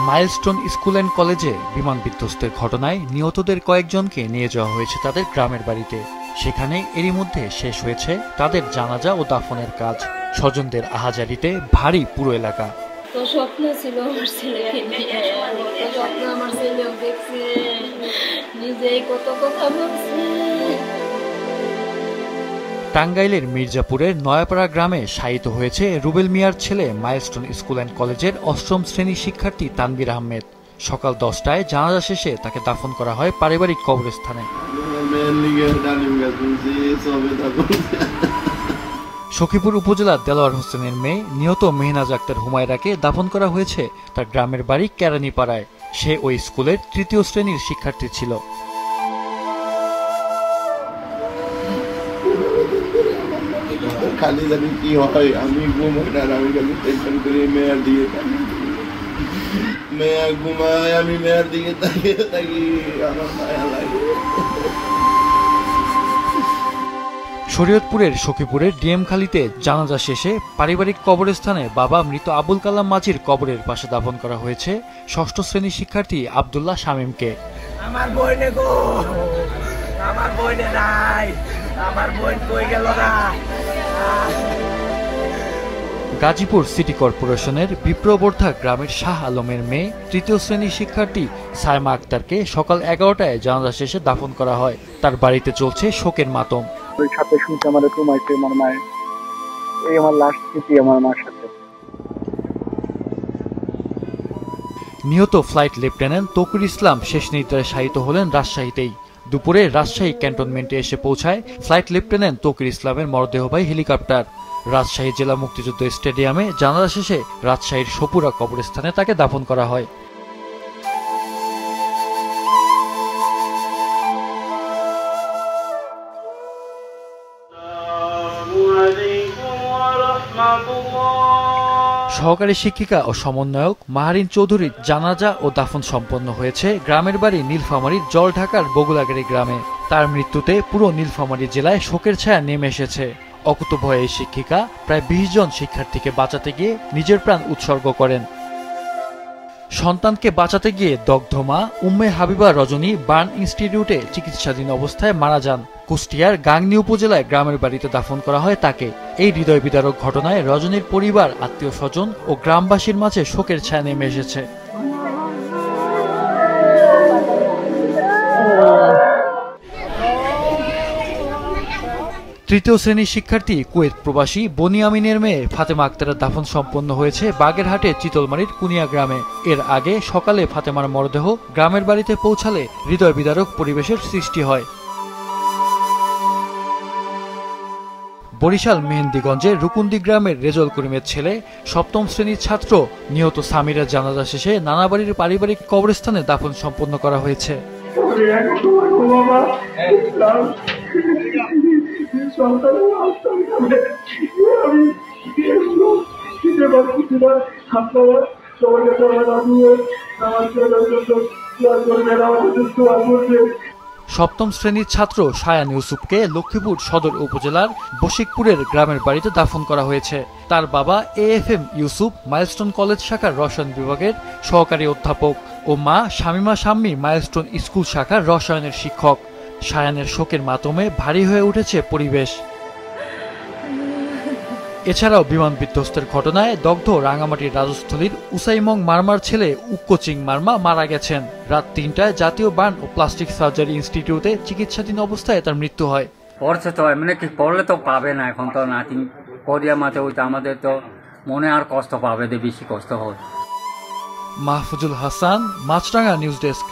Milestone school and কলেজে বিমান বিধ্বস্তের ঘটনায় নিহতদের কয়েকজনকে নিয়ে যাওয়া হয়েছে তাদের গ্রামের বাড়িতে। সেখানে এরই মধ্যে শেষ হয়েছে তাদের জানাজা ও দাফনের কাজ। স্বজনদের আহাজারিতে ভারী পুরো এলাকা। তো স্বপ্ন ছিল আমার ছেলেকে নিয়ে, স্বপ্ন আমার ছেলেও দেখছে, নিজেই কত কথা বলছে। টাঙ্গাইলের মির্জাপুরের নয়াপাড়া গ্রামে শায়িত হয়েছে রুবেল মিয়ার ছেলে মাইলস্টোন স্কুল অ্যান্ড কলেজের অষ্টম শ্রেণীর শিক্ষার্থী তানভীর আহমেদ। সকাল 10টায় জানাজা শেষে তাকে দাফন করা হয় পারিবারিক কবরস্থানে। সখীপুর উপজেলার দেলোয়ার হোসেনের মেয়ে নিহত মেহনাজ আক্তার হুমায়রাকে দাফন করা হয়েছে তার গ্রামের বাড়ি কেরানীপাড়ায়। সে ওই স্কুলের 3য় শ্রেণীর শিক্ষার্থী ছিল। খালি জানি কি হয়, আমি ঘুমাই না, আমি খালি টেনশন করি মেয়ের দিকে থাকি, মেয়ে ঘুমায়, আমি মেয়ের দিকে তাকিয়ে থাকি, আমার মায়া লাগে। শরীয়তপুরের সখীপুরের ডিএমখালীতে জানাজা শেষে পারিবারিক কবরস্থানে বাবা মৃত আবুল কালাম মাঝির কবরের পাশে দাফন করা হয়েছে 6ষ্ঠ শ্রেণীর শিক্ষার্থী আব্দুল্লাহ শামীমকে। আমার বইনে গো, আমার বইনে নাই, আমার বই কই গেল না। গাজীপুর সিটি কর্পোরেশনের বিপ্রবর্ধা গ্রামের শাহ আলমের মেয়ে 3য় শ্রেণীর শিক্ষার্থী সায়মা আক্তারকে সকাল 11টায় জানাজা শেষে দাফন করা হয়। তার বাড়িতে চলছে শোকের মাতম। সাথে শুনছে আমার ঘুমাইছে আমার মায়ের, এই আমার লাস্ট স্মৃতি আমার মার সাথে। নিহত ফ্লাইট লেফটেন্যান্ট তৌকির ইসলাম শেষ নিদ্রায় শায়িত হলেন রাজশাহীতেই। দুপুরে রাজশাহী ক্যান্টনমেন্টে এসে পৌঁছায় ফ্লাইট লেফটেন্যান্ট তৌকির ইসলামের মরদেহবাহী হেলিকপ্টার। রাজশাহী জেলা মুক্তিযুদ্ধ স্টেডিয়ামে জানাজা শেষে রাজশাহীর সপুরা কবরস্থানে তাকে দাফন করা হয়। সহকারী শিক্ষিকা ও সমন্বয়ক মাহারিন চৌধুরীর জানাজা ও দাফন সম্পন্ন হয়েছে গ্রামের বাড়ি নীলফামারীর জলঢাকার বগুলাগাড়ি গ্রামে। তার মৃত্যুতে পুরো নীলফামারী জেলায় শোকের ছায়া নেমে এসেছে। অকুতভয়ে এই শিক্ষিকা প্রায় 20 জন শিক্ষার্থীকে বাঁচাতে গিয়ে নিজের প্রাণ উৎসর্গ করেন। সন্তানকে বাঁচাতে গিয়ে দগ্ধ মা উম্মে হাবিবা রজনী বার্ন ইনস্টিটিউটে চিকিৎসাধীন অবস্থায় মারা যান। কুষ্টিয়ার গাংনী উপজেলায় গ্রামের বাড়িতে দাফন করা হয় তাকে। এই হৃদয় বিদারক ঘটনায় রজনীর পরিবার, আত্মীয় স্বজন ও গ্রামবাসীর মাঝে শোকের ছায়া নেমে এসেছে। তৃতীয় শ্রেণীর শিক্ষার্থী কুয়েত প্রবাসী বনি আমিনের মেয়ে ফাতেমা আক্তারের দাফন সম্পন্ন হয়েছে বাগেরহাটের চিতলমারির কুনিয়া গ্রামে। এর আগে সকালে ফাতেমার মরদেহ গ্রামের বাড়িতে পৌঁছালে হৃদয় বিদারক পরিবেশের সৃষ্টি হয়। বরিশাল মেহেন্দিগঞ্জের রুকুন্দি গ্রামের রেজল করিমের ছেলে 7ম শ্রেণীর ছাত্র নিহত সামিরের জানাজা শেষে নানাবাড়ির পারিবারিক কবরস্থানে দাফন সম্পন্ন করা হয়েছে। সপ্তম শ্রেণীর ছাত্র শায়ান ইউসুফকে লক্ষ্মীপুর সদর উপজেলার বশিকপুরের গ্রামের বাড়িতে দাফন করা হয়েছে। তার বাবা AFM ইউসুফ মাইলস্টোন কলেজ শাখার রসায়ন বিভাগের সহকারী অধ্যাপক ও মা শামিমা শাম্মী মাইলস্টোন স্কুল শাখার রসায়নের শিক্ষক। শায়ানের শোকের মাতমে ভারী হয়ে উঠেছে পরিবেশ। এছাড়াও বিমান বিধ্বস্তের ঘটনায় দগ্ধ রাঙামাটির রাজস্থলীর উসাইমং মারমার ছেলে উক্কোচিং মারমা মারা গেছেন। রাত 3টায় জাতীয় বার্ন ও প্লাস্টিক সার্জারি ইনস্টিটিউটে চিকিৎসাধীন অবস্থায় তার মৃত্যু হয়। পড়ছে তো মানে কি পড়লে তো পাবে না, এখন তো নাতি পড়িয়া মাতে ওই তো আমাদের তো মনে আর কষ্ট পাবে, বেশি কষ্ট হয়। মাহফুজুল হাসান, মাছরাঙা নিউজ ডেস্ক।